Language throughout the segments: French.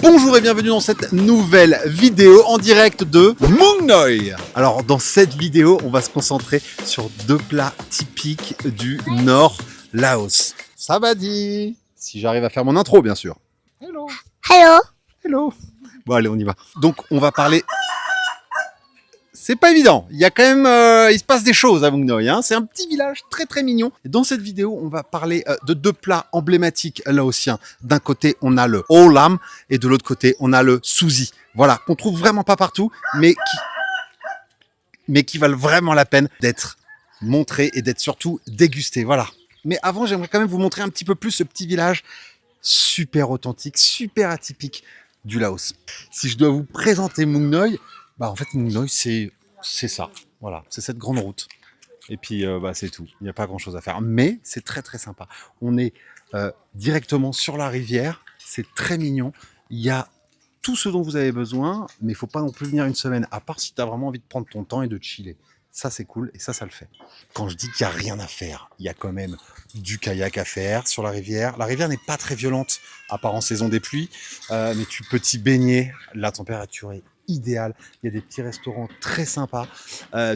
Bonjour et bienvenue dans cette nouvelle vidéo en direct de Muang Noi. Alors dans cette vidéo, on va se concentrer sur deux plats typiques du Nord Laos. Ça va dit, si j'arrive à faire mon intro bien sûr. Hello. Hello. Hello. Bon allez, on y va. Donc on va parler... C'est pas évident, il y a quand même, il se passe des choses à Muang Noi, hein. C'est un petit village très très mignon. Et dans cette vidéo, on va parler de deux plats emblématiques laotiens. D'un côté, on a le O Lam et de l'autre côté, on a le Suzi. Voilà, qu'on trouve vraiment pas partout, mais qui valent vraiment la peine d'être montrés et d'être surtout dégustés. Voilà. Mais avant, j'aimerais quand même vous montrer un petit peu plus ce petit village super authentique, super atypique du Laos. Si je dois vous présenter Muang Noi, bah en fait Muang Noi c'est ça, voilà, c'est cette grande route. Et puis c'est tout, il n'y a pas grand chose à faire. Mais c'est très très sympa. On est directement sur la rivière, c'est très mignon. Il y a tout ce dont vous avez besoin, mais il ne faut pas non plus venir une semaine, à part si tu as vraiment envie de prendre ton temps et de chiller. Ça c'est cool et ça le fait. Quand je dis qu'il n'y a rien à faire, il y a quand même du kayak à faire sur la rivière. La rivière n'est pas très violente, à part en saison des pluies, mais tu peux t'y baigner. La température est idéal, il y a des petits restaurants très sympas,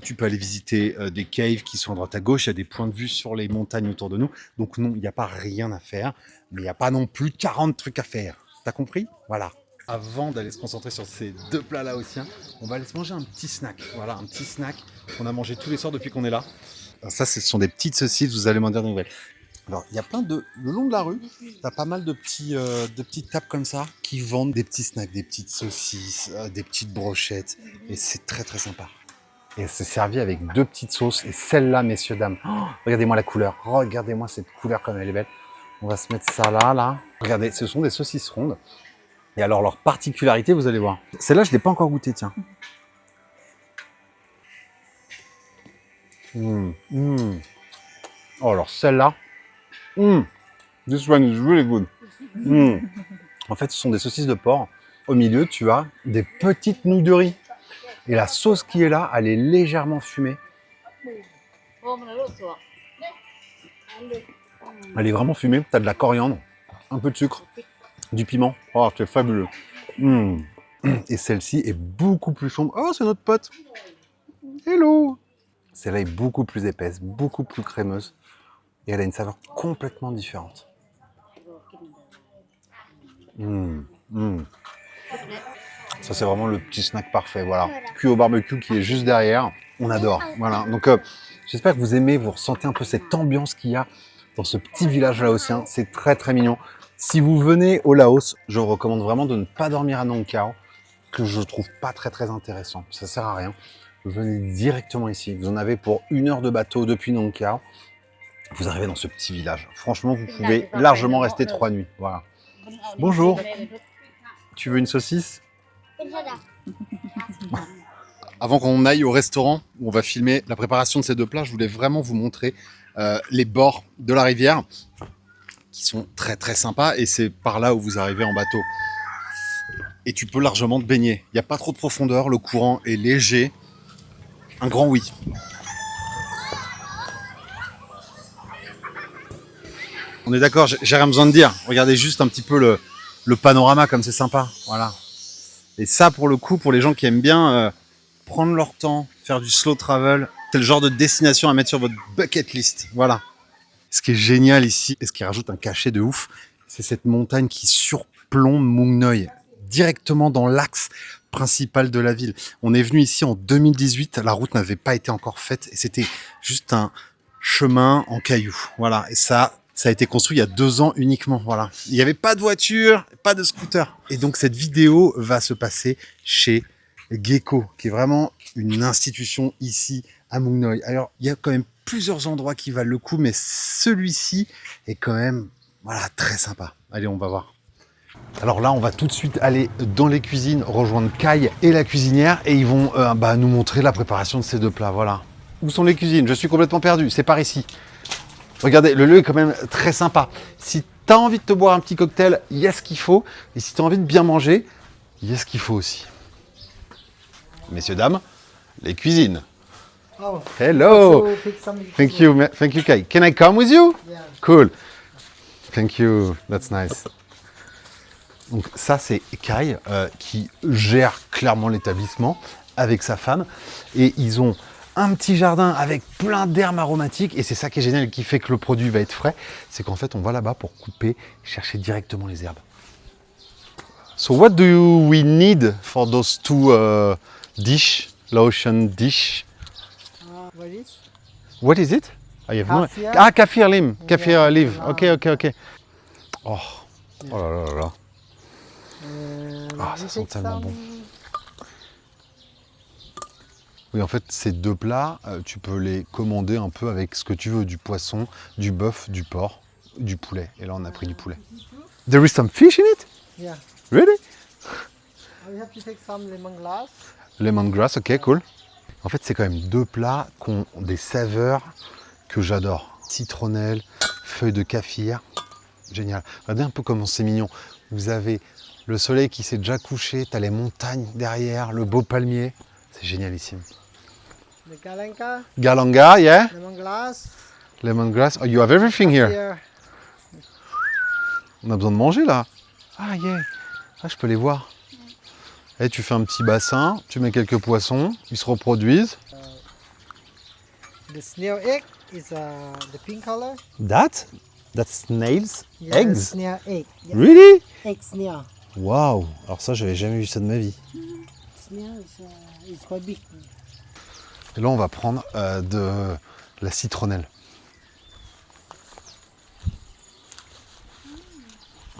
tu peux aller visiter des caves qui sont à droite à gauche, il y a des points de vue sur les montagnes autour de nous, donc non, il n'y a pas rien à faire, mais il n'y a pas non plus 40 trucs à faire, t'as compris? Voilà. Avant d'aller se concentrer sur ces deux plats laotiens, on va aller se manger un petit snack, voilà, un petit snack qu'on a mangé tous les soirs depuis qu'on est là. Alors ça, ce sont des petites saucisses, vous allez m'en dire des nouvelles. Alors, il y a plein de... Le long de la rue, t'as pas mal de petites tables comme ça qui vendent des petits snacks, des petites saucisses, des petites brochettes. Et c'est très, très sympa. Et c'est servi avec deux petites sauces. Et celle-là, messieurs, dames, oh, regardez-moi la couleur. Regardez-moi cette couleur comme elle est belle. On va se mettre ça là, là. Regardez, ce sont des saucisses rondes. Et alors, leur particularité, vous allez voir. Celle-là, je ne l'ai pas encore goûtée, tiens. Oh, alors celle-là... This one is really good. En fait, ce sont des saucisses de porc. Au milieu, tu as des petites nouilles de riz. Et la sauce qui est là, elle est légèrement fumée. Elle est vraiment fumée. Tu as de la coriandre, un peu de sucre, du piment. Oh, c'est fabuleux. Et celle-ci est beaucoup plus sombre. Oh, c'est notre pote. Hello. Celle-là est beaucoup plus épaisse, beaucoup plus crémeuse. Et elle a une saveur complètement différente. Ça, c'est vraiment le petit snack parfait. Voilà. Cuit au barbecue qui est juste derrière. On adore. Voilà. Donc, j'espère que vous aimez, vous ressentez un peu cette ambiance qu'il y a dans ce petit village laotien. C'est très, très mignon. Si vous venez au Laos, je vous recommande vraiment de ne pas dormir à Nong Khao, que je trouve pas très, très intéressant. Ça sert à rien. Vous venez directement ici. Vous en avez pour 1 heure de bateau depuis Nong Khao. Vous arrivez dans ce petit village. Franchement, vous pouvez largement rester 3 nuits. Voilà. Bonjour. Tu veux une saucisse? Avant qu'on aille au restaurant où on va filmer la préparation de ces deux plats, je voulais vraiment vous montrer les bords de la rivière qui sont très très sympas et c'est par là où vous arrivez en bateau. Et tu peux largement te baigner. Il n'y a pas trop de profondeur, le courant est léger. Un grand oui. On est d'accord, j'ai rien besoin de dire. Regardez juste un petit peu le panorama comme c'est sympa. Voilà. Et ça, pour le coup, pour les gens qui aiment bien prendre leur temps, faire du slow travel, c'est le genre de destination à mettre sur votre bucket list. Voilà. Ce qui est génial ici, et ce qui rajoute un cachet de ouf, c'est cette montagne qui surplombe Muang Noi, directement dans l'axe principal de la ville. On est venu ici en 2018, la route n'avait pas été encore faite, et c'était juste un chemin en cailloux. Voilà. Et ça a été construit il y a 2 ans uniquement, voilà. Il n'y avait pas de voiture, pas de scooter. Et donc cette vidéo va se passer chez Gecko, qui est vraiment une institution ici à Muang Noi. Alors, il y a quand même plusieurs endroits qui valent le coup, mais celui-ci est quand même, voilà, très sympa. Allez, on va voir. Alors là, on va tout de suite aller dans les cuisines, rejoindre Kai et la cuisinière, et ils vont nous montrer la préparation de ces deux plats, voilà. Où sont les cuisines? Je suis complètement perdu, c'est par ici. Regardez, le lieu est quand même très sympa. Si tu as envie de te boire un petit cocktail, il y a ce qu'il faut. Et si tu as envie de bien manger, il y a ce qu'il faut aussi. Messieurs, dames, les cuisines. Oh. Hello. So pick some Thank you, Kai. Can I come with you? Yeah. Cool. Thank you. That's nice. Donc ça, c'est Kai qui gère clairement l'établissement avec sa femme. Et ils ont un petit jardin avec plein d'herbes aromatiques. Et c'est ça qui est génial et qui fait que le produit va être frais. C'est qu'en fait, on va là-bas pour couper, chercher directement les herbes. So what do we need for those two dish, Laotian dish? What is? What is it? I have no- Kaffir. Ah, kaffir lim, kaffir Yeah. leaf. Ok. Oh, oh là là. Ah, ça You sent take tellement some- bon. Oui, en fait, ces deux plats, tu peux les commander un peu avec ce que tu veux, du poisson, du bœuf, du porc, du poulet. Et là, on a pris du poulet. There is some fish in it? Yeah. Really? You have to take some lemongrass. Lemongrass, ok, cool. En fait, c'est quand même deux plats qui ont des saveurs que j'adore. Citronnelle, feuilles de kaffir, génial. Regardez un peu comment c'est mignon. Vous avez le soleil qui s'est déjà couché, tu as les montagnes derrière, le beau palmier. C'est génialissime. The galanka, Galanga, yeah? lemongrass. Lemongrass. Oh, you have everything here. Here. On a besoin de manger là. Ah, yeah. Ah, je peux les voir. Et tu fais un petit bassin, tu mets quelques poissons, ils se reproduisent. The snail egg is the pink color. That's snails, Yeah, eggs. Snail egg. Yeah. Really? Egg snail. Waouh. Alors ça, j'avais jamais vu ça de ma vie. Snail is quite big. Et là, on va prendre de la citronnelle.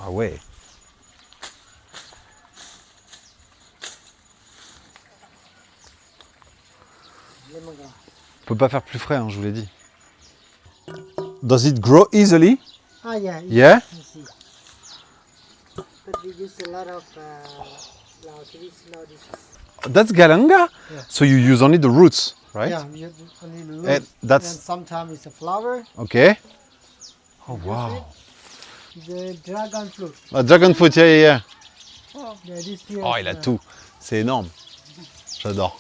Ah ouais. Lemongrass. On peut pas faire plus frais, hein, je vous l'ai dit. Does it grow easily? Ah yeah. Yeah? You see. But we use a lot of traditional dishes. That's galanga? Yeah. So you use only the roots, right? Yeah, we have only the And roots. that's- And sometimes it's a flower. Okay. Oh wow. The dragon fruit. Ah, dragon fruit, yeah. Yeah, this here Oh, is, il a tout. C'est énorme. J'adore.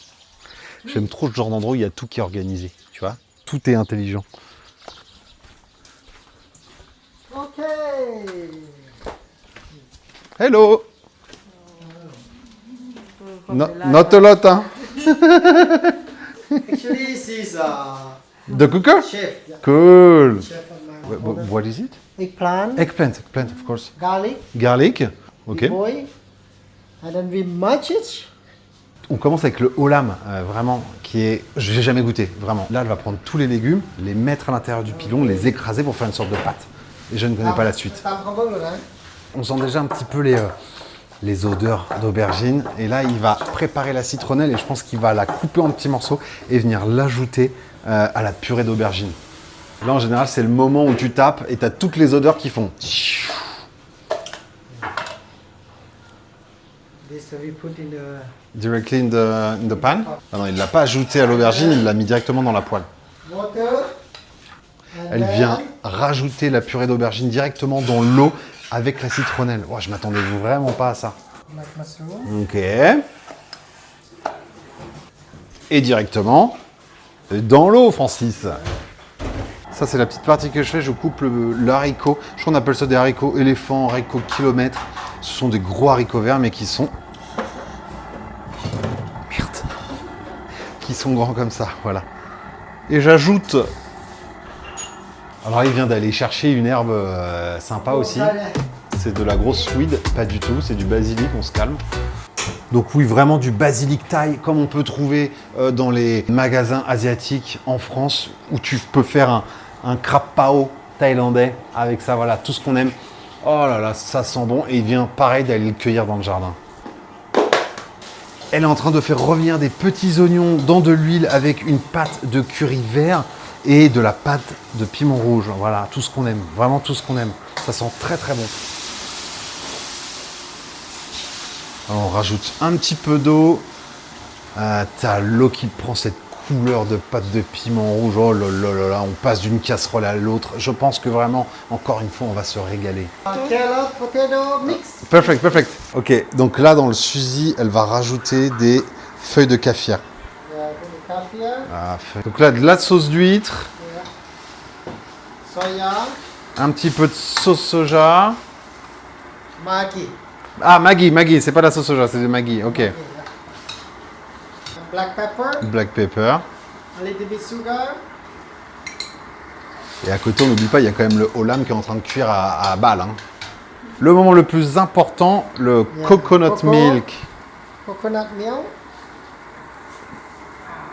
J'aime trop ce genre d'endroit où il y a tout qui est organisé. Tu vois? Tout est intelligent. Okay. Hello. Not a lot, hein? Actually, this is The cooker? chef. Yeah. Cool. Chef of my What is it? eggplant, Eggplant, of course. garlic, Garlic. Ok. boil, and then we match it. On commence avec le holam, vraiment, qui est... J'ai jamais goûté, vraiment. Là, elle va prendre tous les légumes, les mettre à l'intérieur du pilon, les écraser pour faire une sorte de pâte. Et je ne connais pas la suite. On sent déjà un petit peu les odeurs d'aubergine. Et là, il va préparer la citronnelle et je pense qu'il va la couper en petits morceaux et venir l'ajouter à la purée d'aubergine. Là, en général, c'est le moment où tu tapes et tu as toutes les odeurs qui font... This we put in the Directly in the pan. Ah non, il ne l'a pas ajouté à l'aubergine, il l'a mis directement dans la poêle. water. And Elle then vient rajouter la purée d'aubergine directement dans l'eau avec la citronnelle. Oh, je m'attendais vraiment pas à ça. like mushroom. Ok. Et directement dans l'eau, Francis. Ça, c'est la petite partie que je fais. Je coupe l'haricot. Je crois qu'on appelle ça des haricots éléphants, haricots kilomètres. Ce sont des gros haricots verts, mais qui sont... Merde. Qui sont grands comme ça, voilà. Et j'ajoute... Alors, il vient d'aller chercher une herbe sympa aussi. C'est de la grosse weed, pas du tout, c'est du basilic, on se calme. Donc oui, vraiment du basilic thaï, comme on peut trouver dans les magasins asiatiques en France, où tu peux faire un krap pao thaïlandais avec ça, voilà, tout ce qu'on aime. Oh là là, ça sent bon, et il vient pareil d'aller le cueillir dans le jardin. Elle est en train de faire revenir des petits oignons dans de l'huile avec une pâte de curry vert et de la pâte de piment rouge. Voilà, tout ce qu'on aime, vraiment tout ce qu'on aime. Ça sent très très bon. Alors, on rajoute un petit peu d'eau. T'as l'eau qui prend cette couleur de pâte de piment rouge. Oh là là là là, on passe d'une casserole à l'autre. Je pense que vraiment, encore une fois, on va se régaler. Carrot, potato mix. Perfect, perfect. Ok, donc là, dans le suzy, elle va rajouter des feuilles de kaffir. Yeah, kaffir, Donc là, de la sauce d'huître, soya, un petit peu de sauce soja, maki. Ah, Maggi, c'est pas la sauce soja, c'est de Maggi, ok. Black pepper, Black pepper. a little bit sugar. Et à côté, on n'oublie pas, il y a quand même le olam qui est en train de cuire à balle. Hein. Le moment le plus important, le coconut Coco. milk. Coconut milk.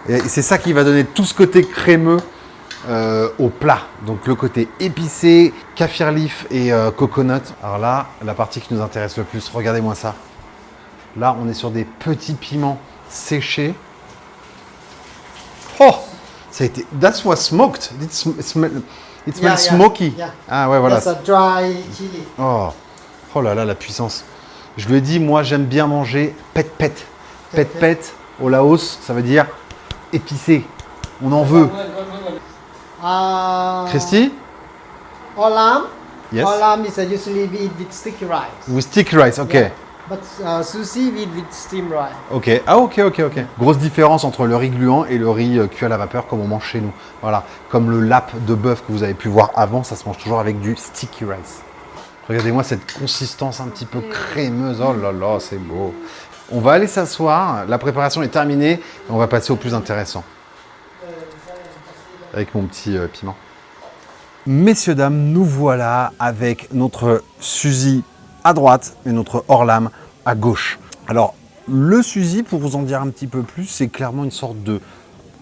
Et c'est ça qui va donner tout ce côté crémeux au plat. Donc le côté épicé, kaffir leaf et coconut. Alors là, la partie qui nous intéresse le plus, regardez-moi ça. Là, on est sur des petits piments séchés. Oh, ça a été. That was smoked. It smells smoky. Yeah. Ah ouais, voilà. That's a dry chili. Oh. Oh là là, la puissance. Je lui ai dit, moi, j'aime bien manger pet-pet. Pet-pet, au Laos, ça veut dire épicé. On en veut. Christy? Olam. Yes. Olam is usually we eat with sticky rice. With sticky rice, ok. Yeah. But sushi we eat with steamed rice. Ok, ah ok. Grosse différence entre le riz gluant et le riz cuit à la vapeur comme on mange chez nous. Voilà, comme le lap de bœuf que vous avez pu voir avant, ça se mange toujours avec du sticky rice. Regardez-moi cette consistance un petit peu crémeuse, oh là là, c'est beau. On va aller s'asseoir, la préparation est terminée, et on va passer au plus intéressant. Avec mon petit piment. Messieurs, dames, nous voilà avec notre Suzy à droite et notre Orlam à gauche. Alors, le Suzy, pour vous en dire un petit peu plus, c'est clairement une sorte de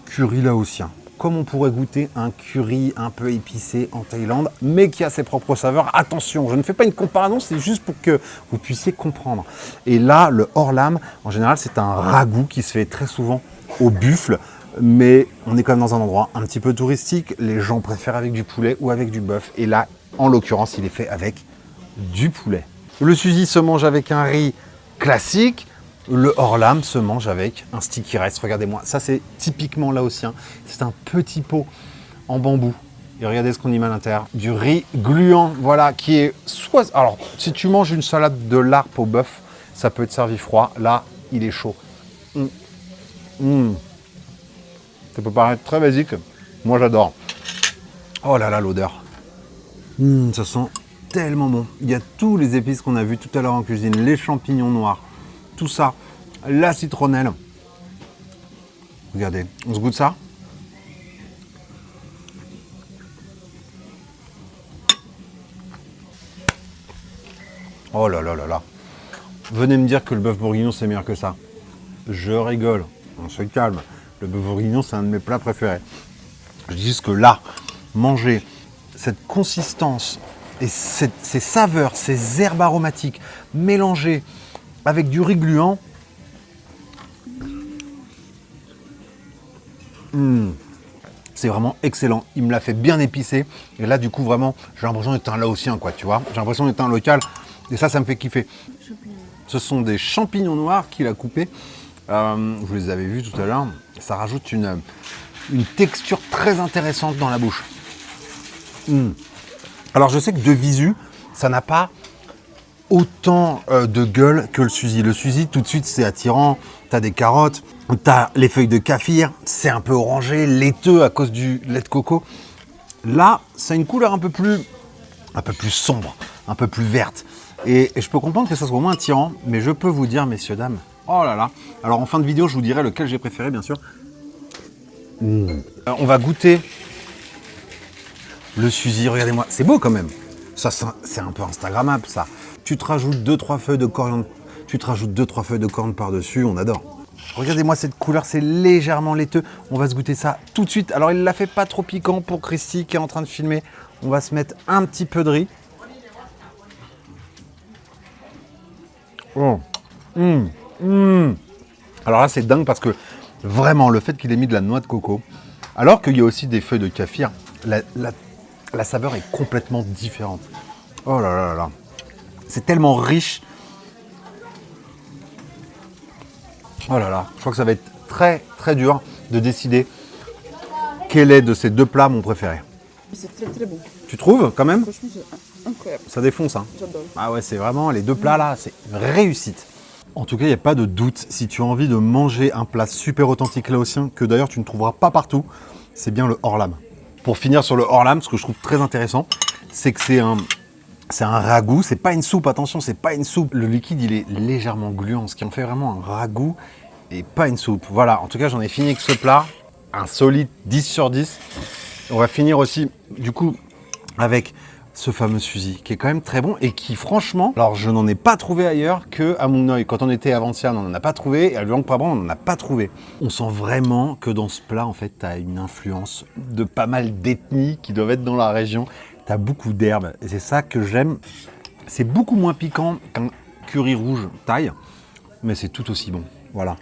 curry laotien. Comme on pourrait goûter un curry un peu épicé en Thaïlande, mais qui a ses propres saveurs. Attention, je ne fais pas une comparaison, c'est juste pour que vous puissiez comprendre. Et là, le Orlam, en général, c'est un ragoût qui se fait très souvent au buffle, mais on est quand même dans un endroit un petit peu touristique. Les gens préfèrent avec du poulet ou avec du bœuf. Et là, en l'occurrence, il est fait avec du poulet. Le Suzy se mange avec un riz classique. Le Orlam se mange avec un sticky rice. Regardez-moi, ça c'est typiquement laotien. C'est un petit pot en bambou. Et regardez ce qu'on y met à l'intérieur. Du riz gluant, voilà, qui est soit... Alors, si tu manges une salade de larpe au bœuf, ça peut être servi froid. Là, il est chaud. Ça peut paraître très basique. Moi, j'adore. Oh là là, l'odeur. Ça sent tellement bon. Il y a tous les épices qu'on a vus tout à l'heure en cuisine. Les champignons noirs. Tout ça, la citronnelle. Regardez, on se goûte ça. Oh là là là là. Venez me dire que le bœuf bourguignon c'est meilleur que ça. Je rigole, on se calme. Le bœuf bourguignon c'est un de mes plats préférés. Je dis juste que là, manger cette consistance et ces saveurs, ces herbes aromatiques mélangées avec du riz gluant. C'est vraiment excellent. Il me l'a fait bien épicé. Et là, du coup, vraiment, j'ai l'impression d'être un laotien, quoi, tu vois. J'ai l'impression d'être un local. Et ça me fait kiffer. Ce sont des champignons noirs qu'il a coupés. Vous les avez vus tout à l'heure. Ça rajoute une texture très intéressante dans la bouche. Alors, je sais que de visu, ça n'a pas autant de gueule que le Suzy. Le Suzy, tout de suite, c'est attirant. T'as des carottes, t'as les feuilles de kaffir, c'est un peu orangé, laiteux à cause du lait de coco. Là, ça a une couleur un peu plus sombre, un peu plus verte. Et je peux comprendre que ça soit moins attirant, mais je peux vous dire, messieurs, dames, oh là là. Alors, en fin de vidéo, je vous dirai lequel j'ai préféré, bien sûr. On va goûter le Suzy. Regardez-moi, c'est beau quand même. Ça, c'est un peu instagrammable, ça. Tu te rajoutes 2-3 feuilles de coriandre. Tu te rajoutes 2-3 feuilles de coriandre par-dessus, on adore. Regardez-moi cette couleur, c'est légèrement laiteux. On va se goûter ça tout de suite. Alors, il l'a fait pas trop piquant pour Christy qui est en train de filmer. On va se mettre un petit peu de riz. Oh. Alors là, c'est dingue parce que vraiment, le fait qu'il ait mis de la noix de coco, alors qu'il y a aussi des feuilles de kaffir, la saveur est complètement différente. Oh là là là là. C'est tellement riche. Oh là là, je crois que ça va être très très dur de décider quel est de ces deux plats mon préféré. C'est très très bon. Tu trouves quand même? Franchement, c'est incroyable. Ça défonce, hein? J'adore. Ah ouais, c'est vraiment les deux plats là, c'est une réussite. En tout cas, il n'y a pas de doute, si tu as envie de manger un plat super authentique laotien, que d'ailleurs tu ne trouveras pas partout, c'est bien le Orlam. Pour finir sur le Orlam, ce que je trouve très intéressant, c'est que c'est un C'est un ragoût, c'est pas une soupe, attention, c'est pas une soupe. Le liquide, il est légèrement gluant, ce qui en fait vraiment un ragoût et pas une soupe. Voilà, en tout cas, j'en ai fini avec ce plat. Un solide 10 sur 10. On va finir aussi, du coup, avec ce fameux fusil qui est quand même très bon et qui, franchement, alors je n'en ai pas trouvé ailleurs qu'à Mung Noi. Quand on était à Vientiane, on n'en a pas trouvé et à Luang Prabang, on n'en a pas trouvé. On sent vraiment que dans ce plat, en fait, tu as une influence de pas mal d'ethnies qui doivent être dans la région. Tu as beaucoup d'herbes et c'est ça que j'aime. C'est beaucoup moins piquant qu'un curry rouge thaï, mais c'est tout aussi bon. Voilà.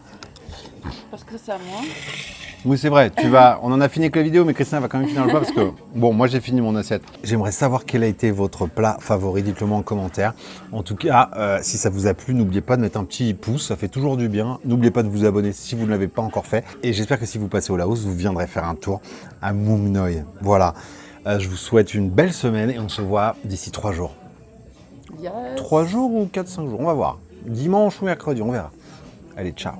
Parce que c'est à moi. Oui, c'est vrai, on en a fini avec la vidéo, mais Christina va quand même finir le plat parce que, bon, moi j'ai fini mon assiette. J'aimerais savoir quel a été votre plat favori, dites-le moi en commentaire. En tout cas, si ça vous a plu, n'oubliez pas de mettre un petit pouce, ça fait toujours du bien. N'oubliez pas de vous abonner si vous ne l'avez pas encore fait. Et j'espère que si vous passez au Laos, vous viendrez faire un tour à Mung Noi. Voilà, je vous souhaite une belle semaine et on se voit d'ici 3 jours. Yes. 3 jours ou 4-5 jours, on va voir. Dimanche ou mercredi, on verra. Allez, ciao.